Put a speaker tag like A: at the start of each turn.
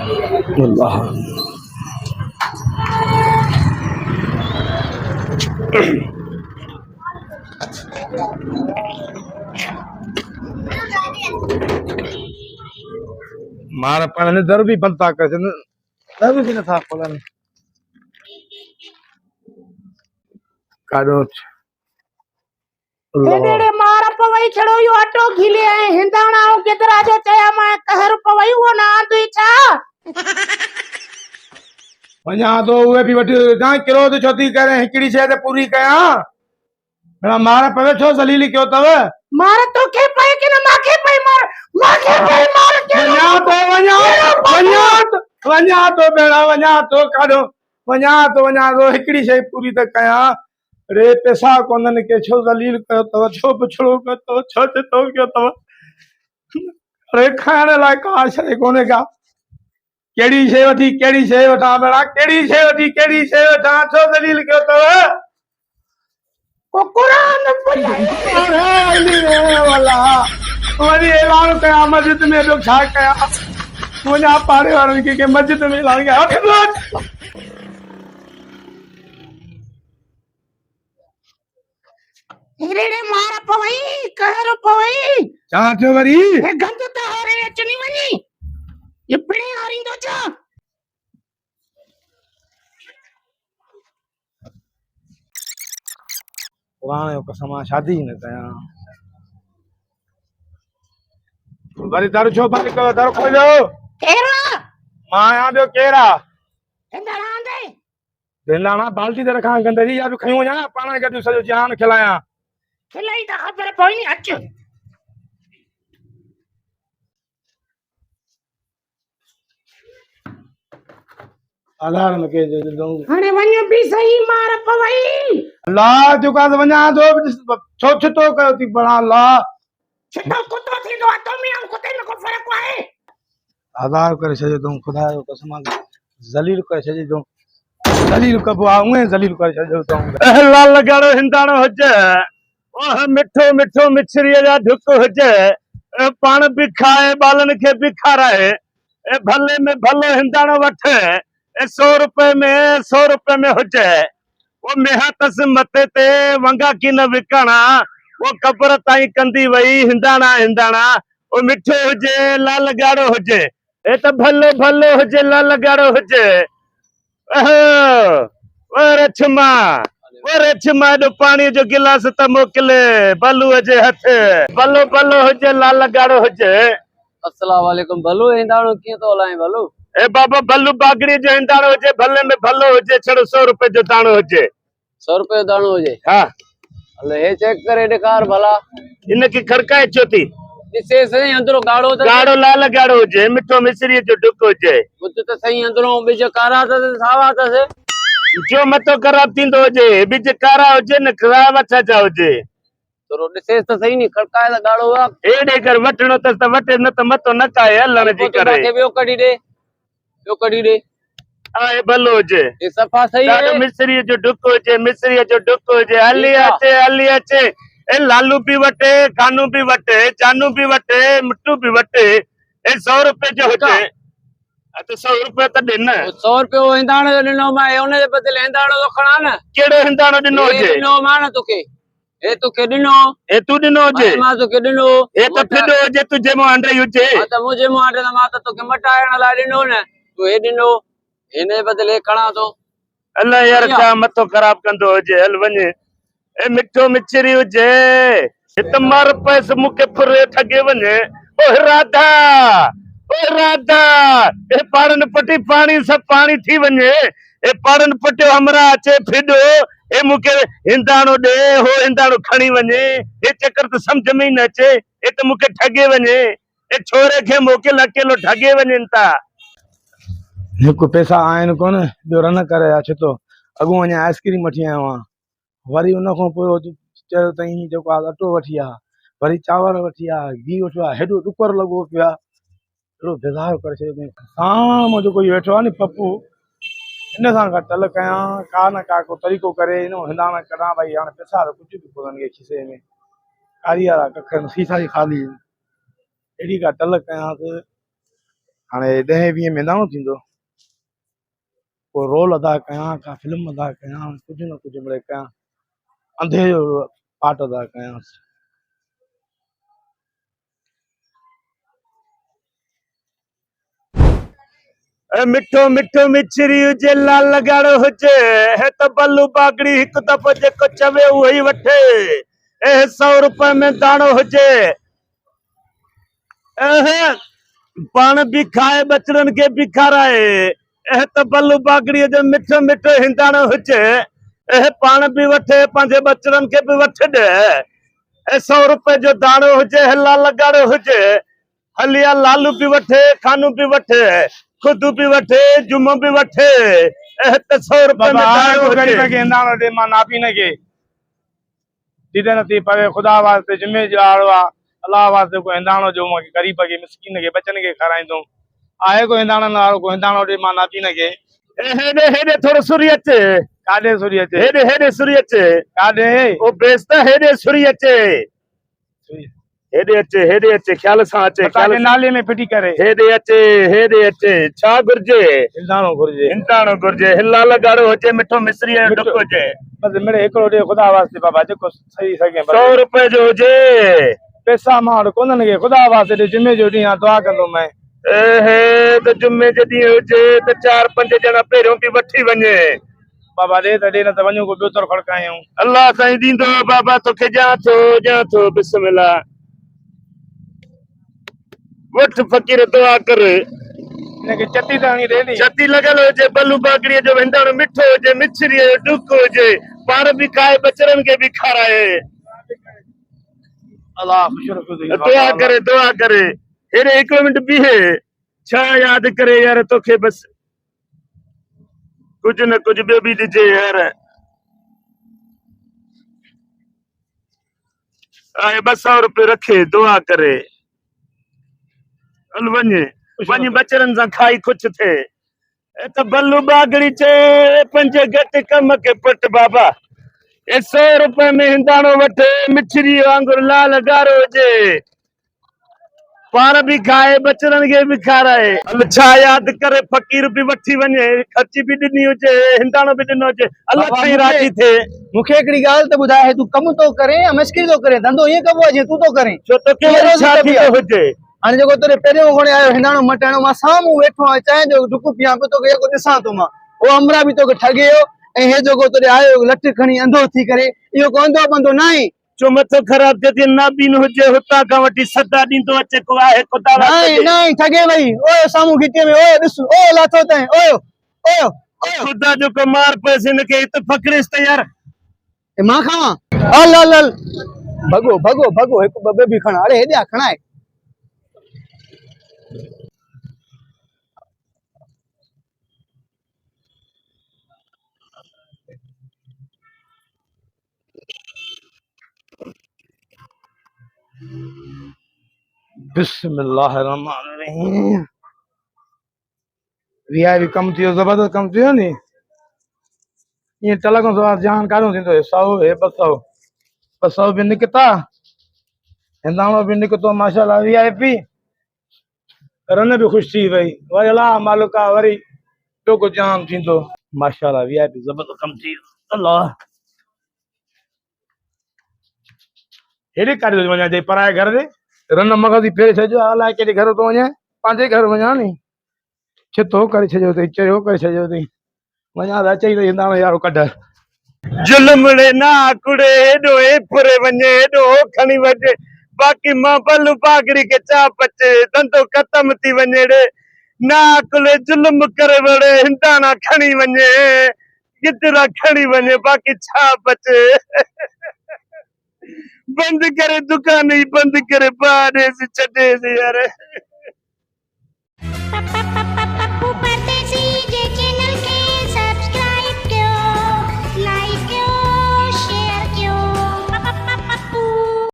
A: अल्लाह मारा पाने दर भी बनता कर दर भी न था खोलन काडो
B: हेडेड़े मारा पवई छड़ो यो अटो खिले है हिंदाणा ओ केतरा जो चया मा कहर पवई वो ना दुई छा
A: वञा तो उहे भी वठी ना किलो तो छोती करे हिकड़ी शय ते पूरी कया मेरा मार पवे छो जलीली क्यों तव
B: मारा तो के पे कि ना माखे पे माखे पे मार के
A: वञा तो बेड़ा वञा तो काडो वञा तो हिकड़ी शय पूरी त कया रे पैसा कोनन के छो जलील कयो तव छो पिछड़ो कयो तव छो तो क्यों तव रे खाइण लाइ का शय कोने का केड़ी शय वठा बेड़ा केड़ी शय वठा छो दलील कयो तव
B: को कुरान बुलाई
A: अरे वाला वरी ऐलान कया मस्जिद में तो छा कया मुझा पाड़े वारन के मस्जिद में ऐलान कया
B: हेडेड़े मारा पवई कहर पवई
A: छा थियो वरी
B: ए गंद त हरे अचनी वनी ये पिणे हरिंदो छा
A: पुराणे कसम शादी न कया वरी दर छो बंद कयो दर खोलो
B: केरा
A: मां आया बियो केरा
B: हिंदाणा आंदे
A: दिलाना बाल्टी ते रखा गंदरी या खयो वञा पाण गॾु सॼो जान खिलाया
B: खिलाई त खबर पई नी अच
A: अलार्म के दो
B: हाणे वञो बि सही मार पवई
A: अल्लाह जो का वञा तो छो छतो कयो थी बणा अल्लाह
B: छितो कुतो थींदो आहे तो में कुते में को फर्क आहे
A: आज़ाद करे छॾियो अथऊं ख़ुदा जो कसम ज़लील करे छॾियो अथऊं ज़लील कबो आहे उहे ज़लील करे छॾियो अथऊं लाल ॻाढ़ो हिंदाणो हुजे ओह मिठो मिठो मिछरीअ जा ढुक हुजे पाण बि खाए ॿारनि खे बि खाराए भले में भलो हिंदाणो वठे 100 रुपए में हुजे वो मेहा तस मथे ते वंगा की न विकणा वो कब्र ताईं कंदी वई हिंदाणा वो मिठो हुजे लाल ॻाढ़ो हुजे ए त भलो हुजे लाल ॻाढ़ो हुजे वो रछमा जो पानी जो गिलास त मोकिले बलूअ जे हथ भलो हुजे लाल ॻाढ़ो हुजे
C: अस्सलाम वालेकुम भलो हिंदाणो कीअं तो हलाए भलो
A: ए बाबा भलू बागड़ी जो हिंदाणो हुजे भले में भलो हुजे छड़ो 100 रुपए जो दाणो हुजे
C: 100 रुपए जो दाणो हुजे
A: हाँ
C: हलो हे चेक करे ॾेखार भला
A: इनकी खड़काए छो थी
C: ॾिसे सही अंदरो गाढ़ो त
A: गाढ़ो लाल ॻाढ़ो हुजे मिठो मिश्री जो ढुक हुजे
C: कुझ त सही अंदरो बिज कारा त सावा तस
A: जो मतो ख़राब थींदो हुजे बिज कारा हुजे न ख़राब अच्छा हुजे
C: थोरो ॾिसे त सही नी खड़काए त गाढ़ो आहे
A: एड़े कर वठणो त वठे न त मतो न काए हलण जी करे
C: ॿियो कढी ॾे
A: आए भलो हुजे
C: हे सफ़ा सही
A: ॾाढो
C: आहे
A: मिश्री जो ढुक हुजे हली अचे ए लालू भी वटे कानू भी वटे जानू भी वटे मिट्टू भी वटे ए 100 रुपए जो हुजे तो 100 रुपए त ॾिन
C: 100 रुपए हिंदाणो जो ॾिनो मां हुन जे बदले हिंदाणो तो खणा न
A: केड़ो हिंदाणो ॾिनो हुजे
C: ॾिनो मां न तोखे हे तोखे ॾिनो
A: ए तू ॾिनो हुजे
C: मां तोखे ॾिनो
A: ए त फिडो हुजे तुझे में अंडे हुजे
C: त मुझे मां त मां त तोखे मटाइण लाइ ॾिनो न तू हे ॾिनो हिन जे बदले खणा तो
A: अल्लाह यार छा मथो ख़राब कंदो हुजे हल वञे ए मिठो मिचरी हुजे हित मार पैस मुके फुरे ठगे वञे ओ राधा ए पाड़न पटी पानी सब पानी थी वञे ए पाड़न पटियो हमरा अचे फिडो ए मुके हिंदाणो दे हो हिंदाणो खणी वञे ए चक्कर त समझ में न अचे ए त मुके ठगे वञे ए छोरे खे मोकिल अकेलो ठगे वञन ता हिकु पैसा आहिनि कोन ॿियो रन करे अचे थो अॻो वञा आइस्क्रीम वठी आयो आहियां वरी उन खां पोइ चयो अथई जेको आहे अटो वठी आ वरी चांवर वठी आ घी वठो आहे हेॾो ॾुकर लॻो पियो आहे एॾो बेज़ार करे छॾियो अथई साम्हूं जेको इहो वेठो आहे नी पप्पू इन सां का टल कयां का न का को तरीक़ो करे इन हिंदाणा कढां भई हाणे पैसा त कुझु बि कोन्हनि खीसे में कारी वारा कख सीसा ई ख़ाली अहिड़ी का टल कयांसि
D: हाणे 10-20 में दाणो थींदो को रोल अदा कयां का फिल्म अदा कयां कुझु न कुझु मिड़े कयां अंधे जो पार्ट अदा कयां
A: मिठो मिठो मिछरी हुजे लाल लगाड़ो हुजे हे त बल्लू बागड़ी हिकु दफ़ो जेको चवे उहो ई वठे 100 रुपए में दाणो हुजे पाण भी खाए बचड़न के भी खाराए त बल्लू बागड़ी जो मिठो मिठो हिंदाणो हुजे पाण भी वठे पंहिंजे बचड़न के भी वठ दे 100 रुपए जो दाणो हुजे लाल लगाड़ो हुजे हलिया लालू भी वठे खानू भी वठे खुद भी वठे जुमो भी वठे 100 रुपए में दाणो हुजे
D: गरीब के हिंदाणो दे मां नापी न के सीधे नथी पवे खुदा वास्ते जिम्मे जाड़ो आ अल्लाह वास्ते को हिंदाणो जो मूंखे गरीब के मिसकीन के बचन के खाराईंदो आहे को हिंदाणो वारो को हिंदाणो दे मां नापी न के
A: हेडे हेडे थोड़ो सुरी अचे
D: काॾे सुरी अचे
A: हेडे हेडे सुरी अचे
D: काॾे
A: ओ बेस्ता हेडे सुरी अचे हेडे अचे ख्याल सां अचे ख्याल
D: काॾे नाले में फिटी करे
A: हेडे अचे छा घुर्जे
D: हिंदाणो घुर्जे
A: हिंदाणो घुर्जे हिला लगाड़ो हुजे मिठो मिसरी जो डुक हुजे
D: बस मिड़े हिकिड़ो ॾे खुदा वास्ते बाबा जेको सही सघे
A: 100 रुपए जो हुजे
D: पैसा मां वटि कोन्हनि के खुदा वास्ते ॾे जुमे जो ॾींहुं आहे दुआ कंदो मैं
A: त जुमे जो ॾींहुं हुजे त 4-5 ॼणा पहिरियों बि वठी वञे
D: बाबा ॾे न त वञूं को ॿियो तर खड़कायूं
A: अल्लाह साईं ॾींदो बाबा तोखे ॼां थो बिस्मिल्लाह वठ फकीर दुआ कर
D: इनखे चटी त हणी ॾे
A: छती लॻल हुजे बल्लू बागड़ीअ जो हिंदाणो मिठो हुजे मिछरीअ जो डुक हुजे पाण भी खाए बचड़न के भी खाराए
D: अल्लाह खुश रखो
A: दुआ करे हेरे 1 मिनट बीहे छा याद करे यार तोखे बस कुछ न कुछ ॿियो भी ॾिजे यार आए 200 रुपए रखे दुआ करे हल वञ बचड़न सां खाई खुश थे त बल्लू बागड़ी चे पंजे घट कम के पट बाबा 100 रुपए में हिंदाणो वठे मिछरी वांगुर लाल गारो हुजे पाण भी खाए बचड़न के भी खाराए हल छा याद करे फकीर भी वठी वञे खर्ची भी ॾिनी हुजे हिंदाणो भी ॾिनो हुजे अल्लाह साईं राजी थे
E: मूंखे हिकिड़ी ॻाल्हि त ॿुधाए तूं कमु थो करे या मस्करी थो करे धंधो ईअं कबो आहे जीअं तूं थो करे
A: छो तोखे वरी छा थी थो हुजे
E: हाणे जेको तुंहिंजे पहिरियों घणे आयो हिंदाणो मटाइणो मां साम्हूं वेठो आहियां चांहि जो डुक पियां पियो तोखे जेको ॾिसां थो मां उहो अमरा बि तोखे ठॻियो ऐं हे जेको तुंहिंजे आयो लठ खणी अंधो थी करे इहो को अंधो बंदो न आहे
A: छो मथो ख़राब थिए नाबीन हुजे हुतां खां वठी सदा ॾींदो अचे को आहे खुदा
E: न ठॻे वई ओए साम्हूं घिटीअ में ओए ॾिस ओ लाथो तैं ओयो ओयो
A: खुदा जो को मार पैसे न के त फकरेस त यार
E: मां खावां हल हल हल भगो भगो भगो हिकु ॿ बि खणा अरे हेॾे खणाए
D: बिस्मिल्लाहिर्रहमानिर्रहीम वीआईपी कम थियो जबरदस्त कम थियो नी ये तलको सो जान काढो थींदो 100 हे 200 भी निकता हिंदाणो भी निकतो माशाल्लाह वीआईपी रन भी खुश थी वई वरी अल्लाह मालिका वरी ॿियो को जाम थींदो माशाल्लाह वीआईपी जबरदस्त कम थी अल्लाह हेॾे काॾे थो वञा जे पराए घर ते रन मगज़ी फेरे छॾियो अलाए केॾे घर थो वञे पंहिंजे घर वञा नी छितो करे छॾियो अथई चयो करे छॾियो अथई वञा त अचई त हिंदाणो यारो कढ
A: जुलमड़े ना कुड़े एडो ए पुरे वञे एडो खणी वञे बाक़ी मां बल्लू बागड़ी के चा पचे धंधो खत्म थी वञे रे ना कुले जुल्म करे वड़े हिंदाणा खणी वञे गिदरा खणी वञे बाक़ी छा बचे बंद करे दुकान ही बंद करे बाहर से छड़े से यार